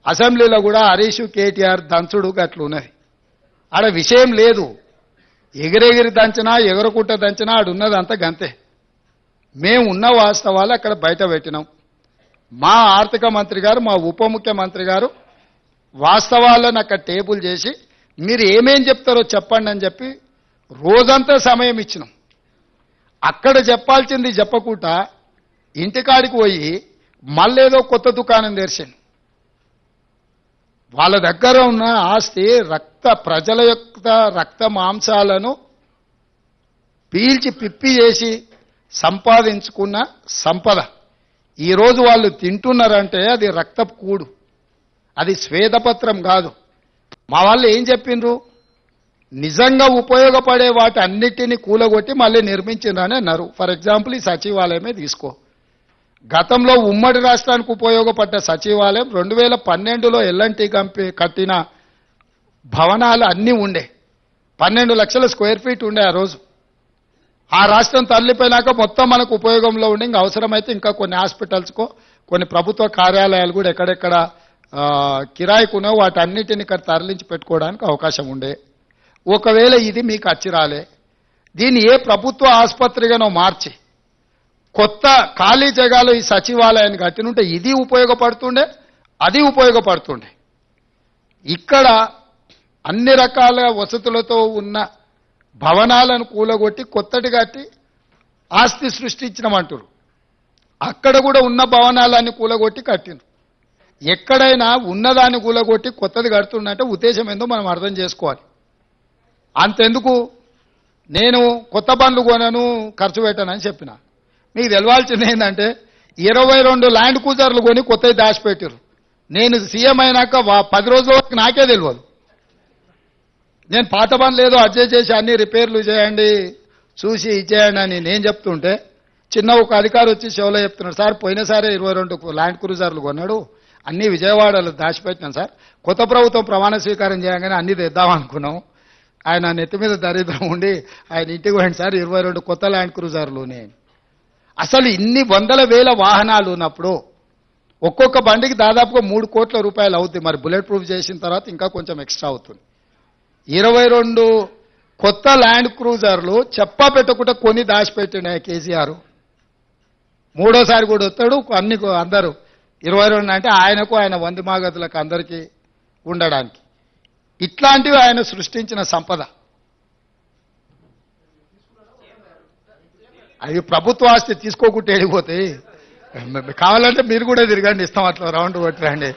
అసెంబ్లీలో కూడా హరీష్ కేటీఆర్ దంచుడు గట్లున్నది. ఆడ విషయం లేదు, ఎగిరెగిరి దంచినా ఎగరకుట్ట దంచినా ఆడున్నది అంత గంతే. మేము ఉన్న వాస్తవాలు అక్కడ బయట పెట్టినాం. మా ఆర్థిక మంత్రి గారు, మా ఉప ముఖ్యమంత్రి గారు వాస్తవాలను అక్కడ టేబుల్ చేసి మీరు ఏమేం చెప్తారో చెప్పండి అని చెప్పి రోజంతా సమయం ఇచ్చినాం. అక్కడ చెప్పాల్సింది చెప్పకుండా ఇంటికాడికి పోయి మళ్ళేదో కొత్త దుకాణం తెరిచాను. వాళ్ళ దగ్గర ఉన్న ఆస్తి ప్రజల యొక్క రక్త మాంసాలను పీల్చి పిప్పి చేసి సంపాదించుకున్న సంపద ఈరోజు వాళ్ళు తింటున్నారంటే అది రక్తపు కూడు, అది శ్వేతపత్రం కాదు. మా వాళ్ళు ఏం చెప్పిండ్రు, నిజంగా ఉపయోగపడే వాటి అన్నిటినీ కూలగొట్టి మళ్ళీ నిర్మించిండ్రని అన్నారు. ఫర్ ఎగ్జాంపుల్ ఈ సచివాలయమే తీసుకో. గతంలో ఉమ్మడి రాష్ట్రానికి ఉపయోగపడ్డ సచివాలయం 2012లో ఎల్ఎన్టీ కంపెనీ కట్టిన భవనాలు అన్నీ ఉండే, 12 లక్షల స్క్వేర్ ఫీట్ ఉండే ఆ రోజు. ఆ రాష్ట్రం తరలిపోయినాక మొత్తం మనకు ఉపయోగంలో ఉండి ఇంకా అవసరమైతే ఇంకా కొన్ని హాస్పిటల్స్కో కొన్ని ప్రభుత్వ కార్యాలయాలు కూడా ఎక్కడెక్కడ కిరాయికునో వాటన్నిటిని ఇక్కడ తరలించి పెట్టుకోవడానికి అవకాశం ఉండే. ఒకవేళ ఇది మీకు అచ్చిరాలే, దీన్ని ఏ ప్రభుత్వ ఆసుపత్రిగానో మార్చి కొత్త ఖాళీ జగాలో ఈ సచివాలయాన్ని కట్టినుంటే ఇది ఉపయోగపడుతుండే, అది ఉపయోగపడుతుండే. ఇక్కడ అన్ని రకాల వసతులతో ఉన్న భవనాలను కూలగొట్టి కొత్తటి కట్టి ఆస్తి సృష్టించినమంటారు. అక్కడ కూడా ఉన్న భవనాలన్నీ కూలగొట్టి కట్టిండ్రు. ఎక్కడైనా ఉన్నదాన్ని కూలగొట్టి కొత్తది కడుతుందంటే ఉద్దేశం ఏందో మనం అర్థం చేసుకోవాలి. అంతెందుకు, నేను కొత్త బండ్లు కొనను, ఖర్చు పెట్టానని చెప్పిన. మీకు తెలవాల్సింది ఏంటంటే 22 ల్యాండ్ క్రూజర్లు కొని కొత్తవి దాచిపెట్టారు. నేను సీఎం అయినాక 10 రోజుల వరకు నాకే తెలియదు. నేను పాత బండ్లు ఏదో అడ్జస్ట్ చేసి అన్ని రిపేర్లు చేయండి, చూసి ఇచ్చేయండి అని నేను చెప్తుంటే చిన్న ఒక అధికారి వచ్చి షోలో చెప్తున్నాడు, సార్ పోయినసారి 22 ల్యాండ్ క్రూజర్లు కొన్నాడు, అన్ని విజయవాడలో దాచిపెట్టినాం సార్, కొత్త ప్రభుత్వం ప్రమాణ స్వీకారం చేయగానే అన్ని తెద్దామనుకున్నాం. ఆయన నెత్తి మీద దరిద్రం ఉండి ఆయన ఇంటికి పోయింది సార్, 22 కొత్త ల్యాండ్ క్రూజర్లునే. అసలు ఇన్ని వందల వేల వాహనాలు ఉన్నప్పుడు ఒక్కొక్క బండికి దాదాపుగా 3 కోట్ల రూపాయలు అవుతుంది. మరి బుల్లెట్ ప్రూఫ్ చేసిన తర్వాత ఇంకా కొంచెం ఎక్స్ట్రా అవుతుంది. 22 కొత్త ల్యాండ్ క్రూజర్లు చెప్పా పెట్టకుండా కొని దాచిపెట్టిన కేసీఆర్. మూడోసారి కూడా వస్తాడు, అన్ని అందరూ 22 అంటే ఆయనకు ఆయన వంది మాగతులకు అందరికీ ఉండడానికి. ఇట్లాంటివి ఆయన సృష్టించిన సంపద. అవి ప్రభుత్వ ఆస్తి తీసుకోకుండా వెళ్ళిపోతాయి. కావాలంటే మీరు కూడా తిరగండి, ఇస్తాం అట్లా రౌండ్ కొట్టరండి.